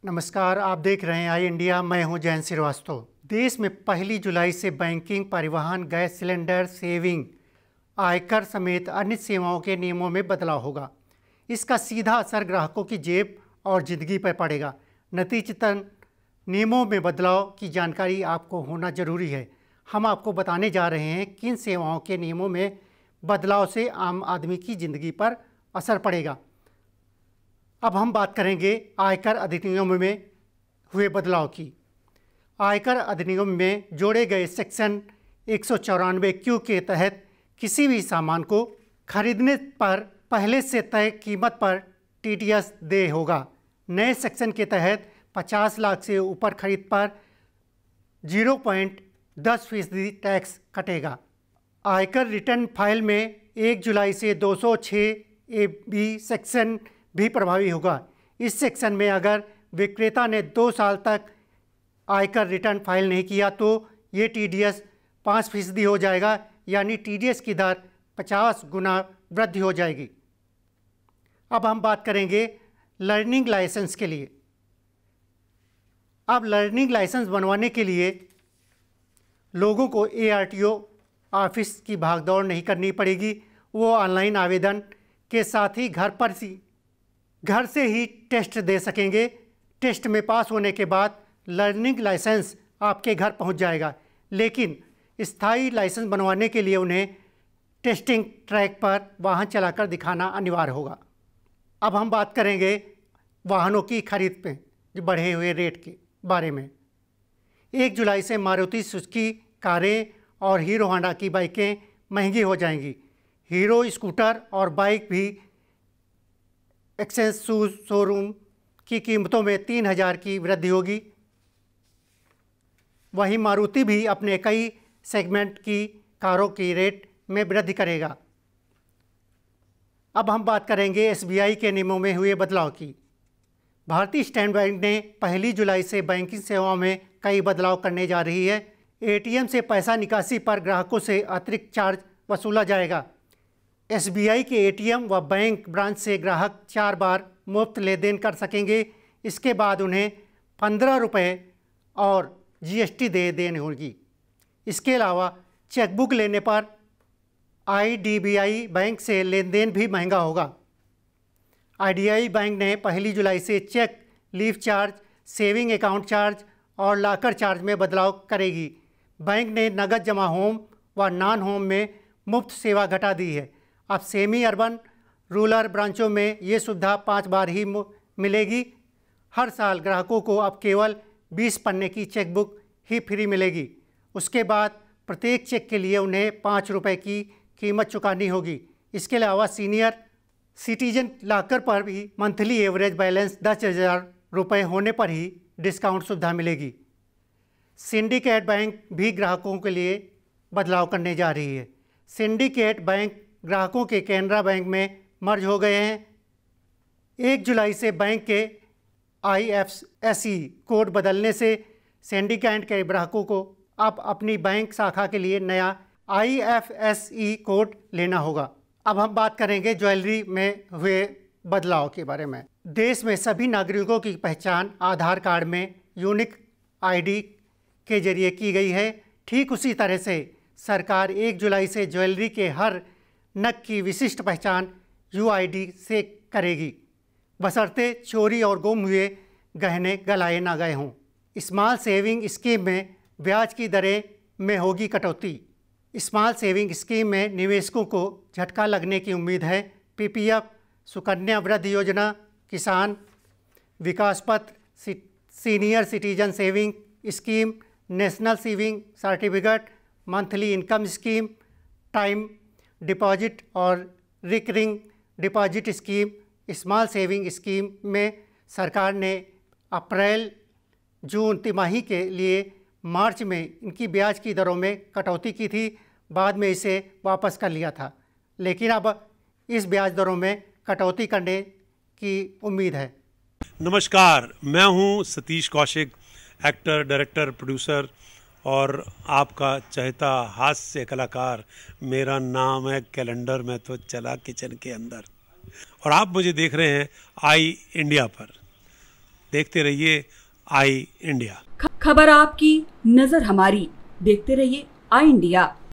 नमस्कार, आप देख रहे हैं आई इंडिया। मैं हूं जयंत श्रीवास्तव। देश में 1 जुलाई से बैंकिंग, परिवहन, गैस सिलेंडर, सेविंग, आयकर समेत अन्य सेवाओं के नियमों में बदलाव होगा। इसका सीधा असर ग्राहकों की जेब और ज़िंदगी पर पड़ेगा। नतीजतन नियमों में बदलाव की जानकारी आपको होना जरूरी है। हम आपको बताने जा रहे हैं किन सेवाओं के नियमों में बदलाव से आम आदमी की ज़िंदगी पर असर पड़ेगा। अब हम बात करेंगे आयकर अधिनियम में हुए बदलाव की। आयकर अधिनियम में जोड़े गए सेक्शन 194 के तहत किसी भी सामान को खरीदने पर पहले से तय कीमत पर टीडीएस देय होगा। नए सेक्शन के तहत 50 लाख से ऊपर खरीद पर 0.10% टैक्स कटेगा। आयकर रिटर्न फाइल में 1 जुलाई से 206A(b) सेक्शन भी प्रभावी होगा। इस सेक्शन में अगर विक्रेता ने 2 साल तक आयकर रिटर्न फाइल नहीं किया तो ये टीडीएस 5% हो जाएगा, यानी टीडीएस की दर 50 गुना वृद्धि हो जाएगी। अब हम बात करेंगे लर्निंग लाइसेंस के लिए। अब लर्निंग लाइसेंस बनवाने के लिए लोगों को ARTO ऑफिस की भागदौड़ नहीं करनी पड़ेगी। वो ऑनलाइन आवेदन के साथ ही घर से ही टेस्ट दे सकेंगे। टेस्ट में पास होने के बाद लर्निंग लाइसेंस आपके घर पहुंच जाएगा, लेकिन स्थायी लाइसेंस बनवाने के लिए उन्हें टेस्टिंग ट्रैक पर वाहन चलाकर दिखाना अनिवार्य होगा। अब हम बात करेंगे वाहनों की खरीद पे जो बढ़े हुए रेट के बारे में। 1 जुलाई से मारुति सुजुकी कारें और हीरो होंडा की बाइकें महंगी हो जाएंगी। हीरो स्कूटर और बाइक भी एक्सचेंज शोरूम की कीमतों में 3,000 की वृद्धि होगी। वहीं मारुति भी अपने कई सेगमेंट की कारों की रेट में वृद्धि करेगा। अब हम बात करेंगे SBI के नियमों में हुए बदलाव की। भारतीय स्टेट बैंक ने 1 जुलाई से बैंकिंग सेवाओं में कई बदलाव करने जा रही है। ATM से पैसा निकासी पर ग्राहकों से अतिरिक्त चार्ज वसूला जाएगा। SBI के ATM व बैंक ब्रांच से ग्राहक 4 बार मुफ्त लेन देन कर सकेंगे। इसके बाद उन्हें 15 रुपये और GST दे देनी होगी। इसके अलावा चेकबुक लेने पर IDBI बैंक से लेन देन भी महंगा होगा। IDBI बैंक ने 1 जुलाई से cheque leaf charge, saving account charge और लॉकर चार्ज में बदलाव करेगी। बैंक ने नगद जमा होम व नॉन होम में मुफ्त सेवा घटा दी है। अब सेमी अर्बन रूरल ब्रांचों में ये सुविधा 5 बार ही मिलेगी। हर साल ग्राहकों को अब केवल 20 पन्ने की चेकबुक ही फ्री मिलेगी। उसके बाद प्रत्येक चेक के लिए उन्हें 5 रुपये की कीमत चुकानी होगी। इसके अलावा सीनियर सिटीजन लॉकर पर भी मंथली एवरेज बैलेंस 10,000 रुपये होने पर ही डिस्काउंट सुविधा मिलेगी। सिंडिकेट बैंक भी ग्राहकों के लिए बदलाव करने जा रही है। सिंडिकेट बैंक ग्राहकों के कैनरा बैंक में मर्ज हो गए हैं। 1 जुलाई से बैंक के IFSC कोड बदलने से सिंडिकेट के ग्राहकों को अब अपनी बैंक शाखा के लिए नया IFSC कोड लेना होगा। अब हम बात करेंगे ज्वेलरी में हुए बदलाव के बारे में। देश में सभी नागरिकों की पहचान आधार कार्ड में यूनिक ID के जरिए की गई है। ठीक उसी तरह से सरकार 1 जुलाई से ज्वेलरी के हर नग की विशिष्ट पहचान UID से करेगी, बशर्ते चोरी और गुम हुए गहने गलाए ना गए हों। स्मॉल सेविंग स्कीम में ब्याज की दरें में होगी कटौती। स्मॉल सेविंग स्कीम में निवेशकों को झटका लगने की उम्मीद है। PPF, सुकन्या वृद्धि योजना, Kisan Vikas Patra, senior citizen saving scheme, national saving certificate, monthly income scheme, time deposit और recurring deposit scheme, small saving scheme में सरकार ने अप्रैल जून तिमाही के लिए मार्च में इनकी ब्याज की दरों में कटौती की थी। बाद में इसे वापस कर लिया था, लेकिन अब इस ब्याज दरों में कटौती करने की उम्मीद है। नमस्कार, मैं हूं Satish Kaushik, actor, director, producer और आपका चहेता हास्य कलाकार। मेरा नाम है कैलेंडर, मैं तो चला किचन के अंदर और आप मुझे देख रहे हैं आई इंडिया पर। देखते रहिए आई इंडिया। खबर आपकी, नजर हमारी। देखते रहिए आई इंडिया।